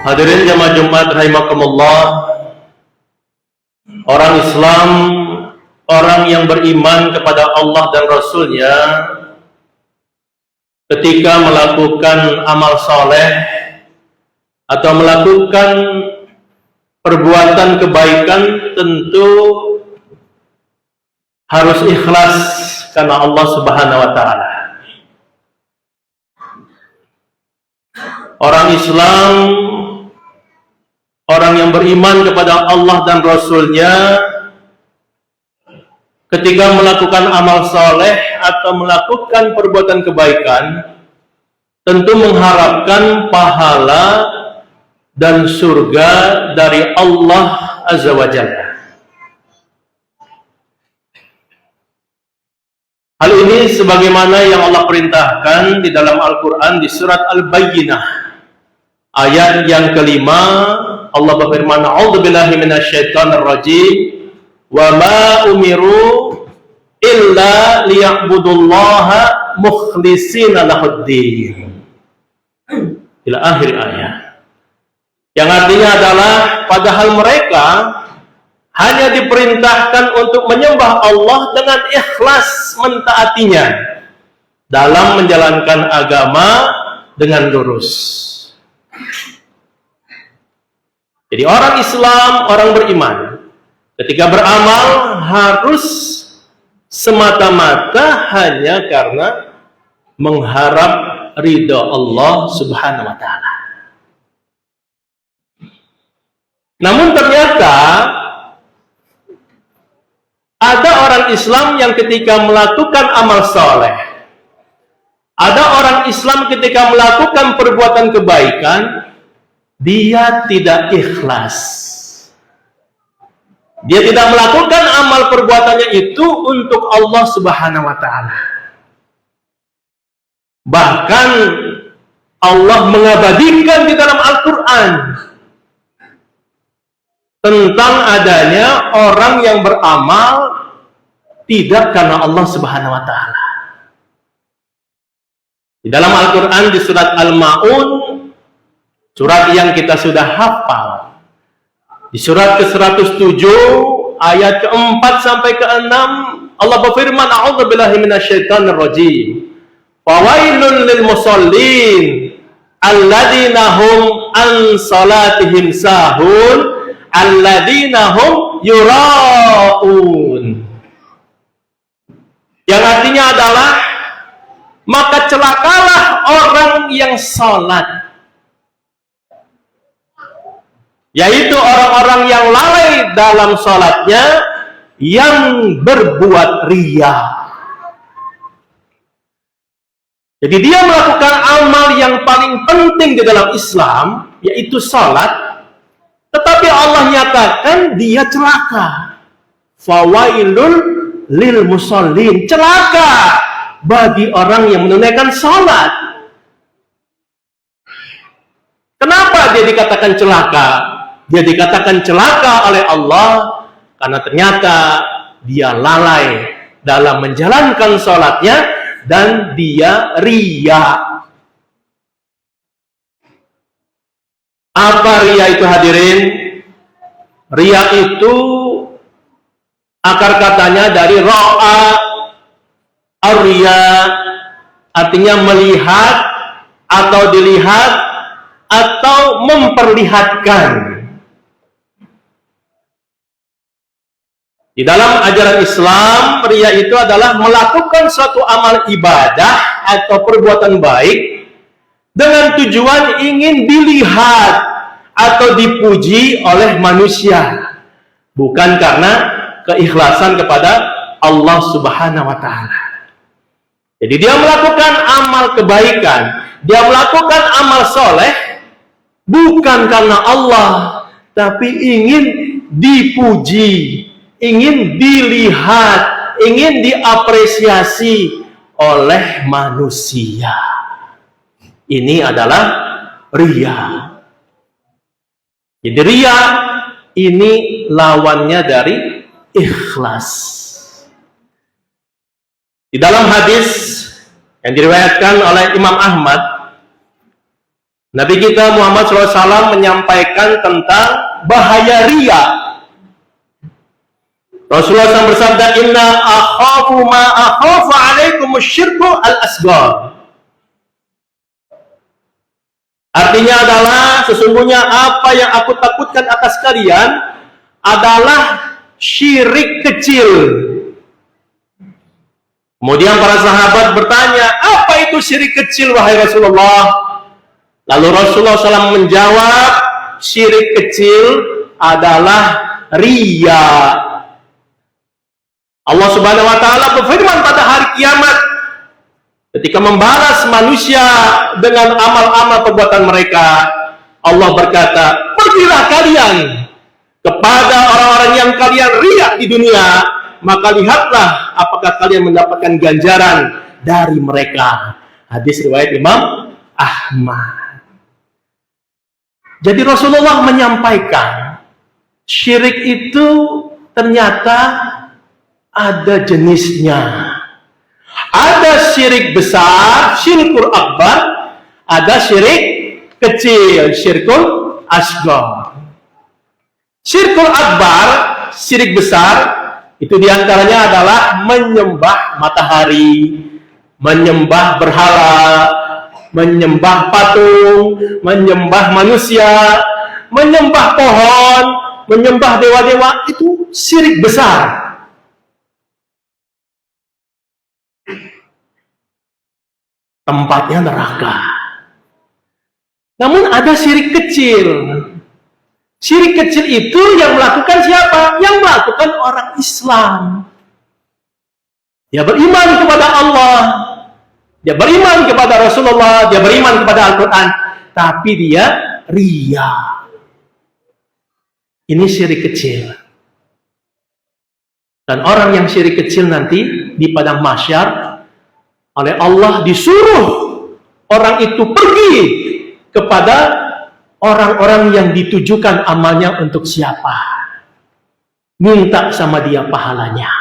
Hadirin jamaah Jumat rahimakumullah. Orang Islam, orang yang beriman kepada Allah dan Rasul-Nya, ketika melakukan amal soleh atau melakukan perbuatan kebaikan, tentu harus ikhlas karena Allah Subhanahu wa Ta'ala. Orang Islam, orang yang beriman kepada Allah dan Rasul-Nya, ketika melakukan amal soleh atau melakukan perbuatan kebaikan, tentu mengharapkan pahala dan surga dari Allah Azza wa Jalla. Hal ini sebagaimana yang Allah perintahkan di dalam Al-Quran di surat Al-Bayyinah ayat yang kelima. Allah berfirman, "A'udzubillahi minasyaitonirrajim, wa ma umiru illa liya'budullaha mukhlishina lahuddin." Ila akhir ayat. Yang artinya adalah padahal mereka hanya diperintahkan untuk menyembah Allah dengan ikhlas mentaatinya dalam menjalankan agama dengan lurus. Jadi orang Islam, orang beriman, ketika beramal harus semata-mata hanya karena mengharap ridha Allah Subhanahu wa Ta'ala. Namun ternyata ada orang Islam yang ketika melakukan amal soleh, ada orang Islam ketika melakukan perbuatan kebaikan, dia tidak ikhlas. Dia tidak melakukan amal perbuatannya itu untuk Allah Subhanahu wa Ta'ala. Bahkan Allah mengabadikan di dalam Al-Quran tentang adanya orang yang beramal tidak karena Allah Subhanahu wa Ta'ala. Di dalam Al-Quran di surat Al-Ma'un, surat yang kita sudah hafal, di surat ke-107 ayat ke-4 sampai ke-6, Allah berfirman, "A'udzubillahi minasyaitonirrajim. Fawailun lil musallin alladzina hum an salatihim sahun alladzina hum yura'un." Yang artinya adalah, maka celakalah orang yang salat, yaitu orang-orang yang lalai dalam salatnya, yang berbuat riya. Jadi dia melakukan amal yang paling penting di dalam Islam, yaitu salat, tetapi Allah nyatakan dia celaka. Fawailul lil musallin, celaka bagi orang yang menunaikan salat. Kenapa dia dikatakan celaka? Dia dikatakan celaka oleh Allah karena ternyata dia lalai dalam menjalankan salatnya dan dia riya. Apa riya itu, hadirin? Riya itu akar katanya dari ra'a ar-riya, artinya melihat atau dilihat atau memperlihatkan. Di dalam ajaran Islam, riya itu adalah melakukan suatu amal ibadah atau perbuatan baik dengan tujuan ingin dilihat atau dipuji oleh manusia, bukan karena keikhlasan kepada Allah Subhanahu wa Ta'ala. Jadi dia melakukan amal kebaikan, dia melakukan amal soleh bukan karena Allah, tapi ingin dipuji, ingin dilihat, ingin diapresiasi oleh manusia. Ini adalah riya. Jadi riya ini lawannya dari ikhlas. Di dalam hadis yang diriwayatkan oleh Imam Ahmad, Nabi kita Muhammad SAW menyampaikan tentang bahaya riya. Rasulullah SAW bersabda, "Inna akhafu ma akhafu alaikum syirku al-asghar." Artinya adalah sesungguhnya apa yang aku takutkan atas kalian adalah syirik kecil. Kemudian para sahabat bertanya, apa itu syirik kecil wahai Rasulullah? Lalu Rasulullah SAW menjawab, syirik kecil adalah riya. Allah Subhanahu wa taala berfirman pada hari kiamat ketika membalas manusia dengan amal-amal perbuatan mereka, Allah berkata, "Pergilah kalian kepada orang-orang yang kalian riya di dunia, maka lihatlah apakah kalian mendapatkan ganjaran dari mereka." Hadis riwayat Imam Ahmad. Jadi Rasulullah menyampaikan, syirik itu ternyata ada jenisnya. Ada syirik besar, syirkul akbar, ada syirik kecil, syirkul asghar. Syirkul akbar, syirik besar, itu diantaranya adalah menyembah matahari, menyembah berhala, menyembah patung, menyembah manusia, menyembah pohon, menyembah dewa-dewa, itu syirik besar. Tempatnya neraka. Namun ada syirik kecil. Syirik kecil itu yang melakukan siapa? Yang melakukan orang Islam. Dia beriman kepada Allah, dia beriman kepada Rasulullah, dia beriman kepada Al-Quran, tapi dia riya. Ini syirik kecil. Dan orang yang syirik kecil nanti di padang mahsyar oleh Allah disuruh orang itu pergi kepada orang-orang yang ditujukan amalnya untuk siapa. Minta sama dia pahalanya.